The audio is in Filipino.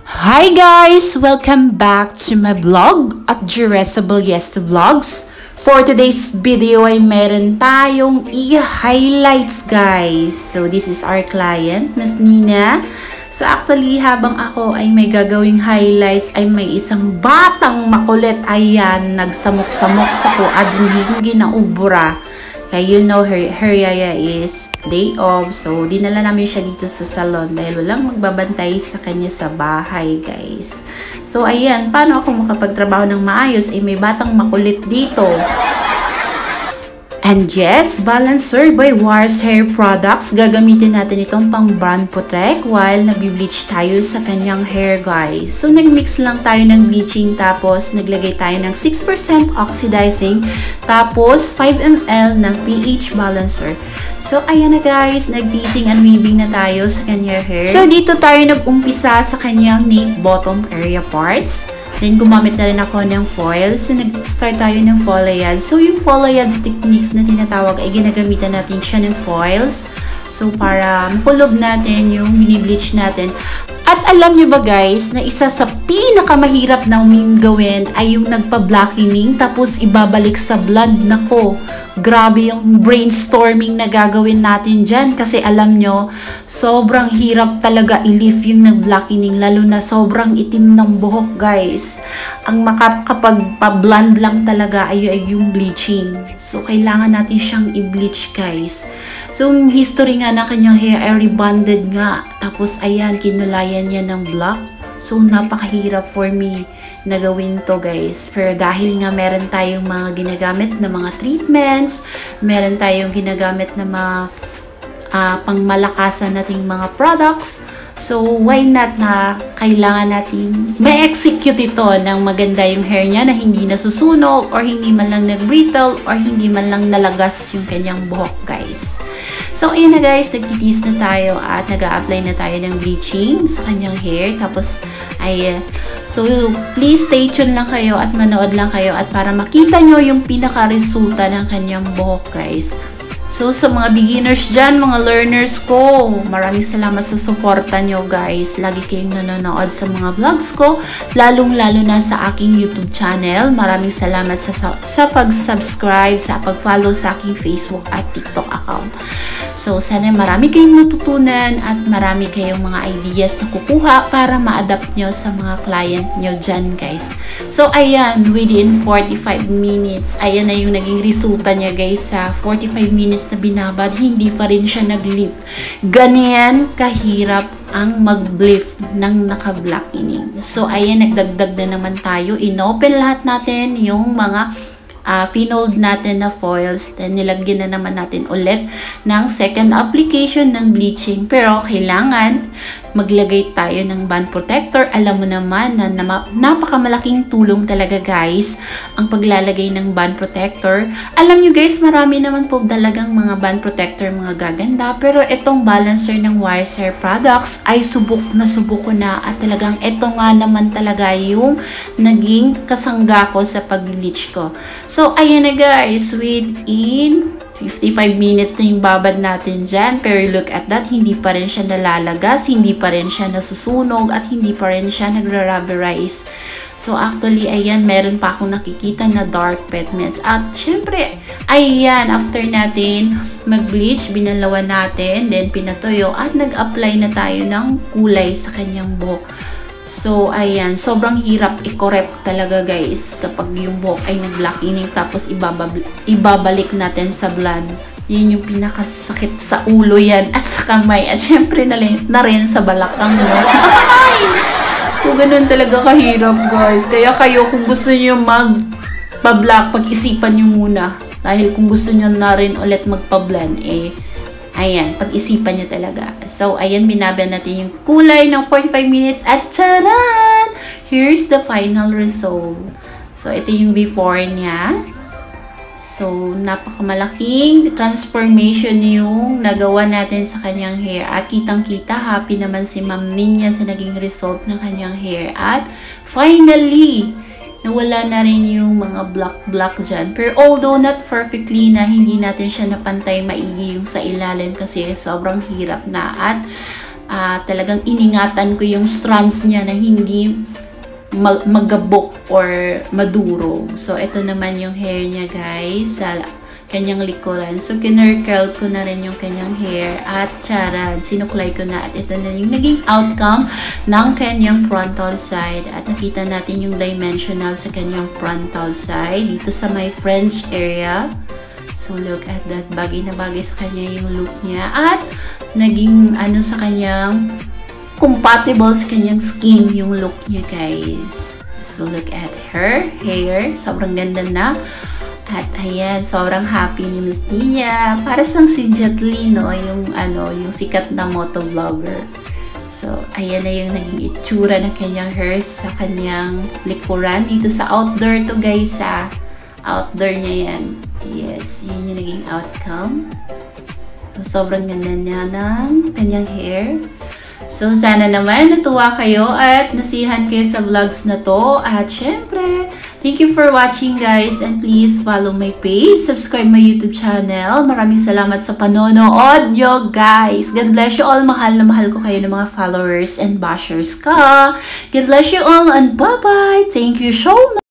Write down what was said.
Hi guys! Welcome back to my vlog at Dressable Yesta Vlogs. For today's video ay meron tayong i-highlights guys. So this is our client, Miss Nina. So actually habang ako ay may gagawing highlights ay may isang batang makulit. Ayan, nagsamok-samok sa kuad hindi ginaubura. Kaya you know her yaya is day off. So dinala namin siya dito sa salon dahil walang magbabantay sa kanya sa bahay guys. So ayan, paano ako makapagtrabaho ng maayos ay may batang makulit dito. And yes, Balancer by Wars Hair Products. Gagamitin natin itong pang brand protect while nag-bleach tayo sa kanyang hair guys. So nag-mix lang tayo ng bleaching tapos naglagay tayo ng 6% oxidizing tapos 5 ml ng pH balancer. So ayan na guys, nag-teasing and weaving na tayo sa kanyang hair. So dito tayo nag-umpisa sa kanyang nape bottom area parts. Then, gumamit na rin ako ng foil. So, nag-start tayo ng foliage. So, yung foliage techniques na tinatawag ay ginagamitan natin siya ng foils. So, para makulob natin yung binibleach natin. At alam nyo ba guys, na isa sa pinakamahirap na gawin ay yung nagpa-blackening tapos ibabalik sa blonde. Nako, grabe yung brainstorming na gagawin natin dyan. Kasi alam nyo, sobrang hirap talaga i-leave yung nag-blackening. Lalo na sobrang itim ng buhok guys. Ang kapag pa-blonde lang talaga ay yung bleaching. So, kailangan natin siyang i-bleach guys. So, yung history nga na kanyang hair ay rebonded nga. Tapos, ayan, kinulayan niya ng black. So, napakahirap for me na gawin to guys. Pero dahil nga meron tayong mga ginagamit na mga treatments, meron tayong ginagamit na mga pangmalakasan nating mga products, so why not na kailangan natin ma-execute ito ng maganda yung hair niya na hindi nasusunog or hindi man lang nag-brittle or hindi man lang nalagas yung kanyang buhok guys. So, ayun na guys, nagtitis na tayo at nag-a-apply na tayo ng bleaching sa kanyang hair. Tapos, ay, so, please stay tuned lang kayo at manood lang kayo at para makita nyo yung pinaka-resulta ng kanyang buhok guys. So, sa mga beginners dyan, mga learners ko, maraming salamat sa suporta nyo guys. Lagi kayong nanonood sa mga vlogs ko, lalong-lalo na sa aking YouTube channel. Maraming salamat sa pag-subscribe, sa pag-follow sa aking Facebook at TikTok account. So, sana marami kayong natutunan at marami kayong mga ideas na kukuha para ma-adapt nyo sa mga client nyo dyan guys. So, ayan, within 45 minutes, ayan na yung naging resulta niya guys sa 45 minutes na binabad, hindi pa rin siya nag-lip. Ganyan kahirap ang mag-blip ng naka-blackening. So, ayan, nagdagdag na naman tayo. Inopen lahat natin yung mga pinold natin na foils. Then, nilagyan na naman natin ulit ng second application ng bleaching. Pero, kailangan maglagay tayo ng band protector. Alam mo naman na napakamalaking tulong talaga guys ang paglalagay ng band protector. Alam nyo guys, marami naman po talagang mga band protector, mga gaganda. Pero itong balancer ng Wise Hair Products ay subok ko na at talagang ito nga naman talaga yung naging kasangga ko sa pag-bleach ko. So, ayan na guys, within 55 minutes na yung babad natin dyan. Pero look at that, hindi pa rin siya nalalagas, hindi pa rin siya nasusunog, at hindi pa rin siya nagra-rubberize. So actually, ayan, meron pa akong nakikita na dark pigments. At syempre, ayan, after natin mag-bleach, binalawan natin, then pinatuyo, at nag-apply na tayo ng kulay sa kanyang buhok. So, ayan, sobrang hirap i-correct talaga guys kapag yung buhok ay nag-blackening tapos ibabalik natin sa blonde. Yun yung pinakasakit sa ulo yan at sa kamay at syempre na rin sa balakang mo. So, ganun talaga kahirap guys. Kaya kayo kung gusto nyo magpa-black, pag-isipan nyo muna. Dahil kung gusto nyo na rin ulit magpa-blend, ayan, pag-isipan nyo talaga. So, ayan, binabad natin yung kulay ng 45 minutes at charan! Here's the final result. So, ito yung before niya. So, napakamalaking transformation yung nagawa natin sa kanyang hair. At kitang-kita, happy naman si Ma'am Nina sa naging result ng kanyang hair. At finally, nawala na rin yung mga black dyan. Pero although not perfectly na hindi natin siya napantay maigi yung sa ilalim kasi sobrang hirap na. At talagang iningatan ko yung strands niya na hindi magabok or madurog. So, ito naman yung hair niya, guys, sa kanyang likuran. So, kinurl ko na rin yung kanyang hair at charan, sinuklay ko na. At ito na yung naging outcome ng kanyang frontal side. At nakita natin yung dimensional sa kanyang frontal side dito sa my French area. So, look at that. Bagay na bagay sa kanya yung look niya. At naging sa kanyang compatible sa kanyang skin yung look niya, guys. So, look at her hair. Sobrang ganda na. At ayan, sobrang happy ni Miss Nina. Para siyang si Jet Li, no? Yung sikat na motovlogger. So, ayan na yung naging itsura ng kanyang hair sa kanyang likuran. Dito sa outdoor to, guys, sa outdoor niya yan. Yes, yun yung naging outcome. So, sobrang ganda niya ng kanyang hair. So, sana naman natuwa kayo at nasihan kayo sa vlogs na to. At syempre, thank you for watching, guys. And please follow my page, subscribe my YouTube channel. Maraming salamat sa panonood nyo, guys. God bless you all. Mahal na mahal ko kayo ng mga followers and bashers ka. God bless you all and bye-bye. Thank you so much.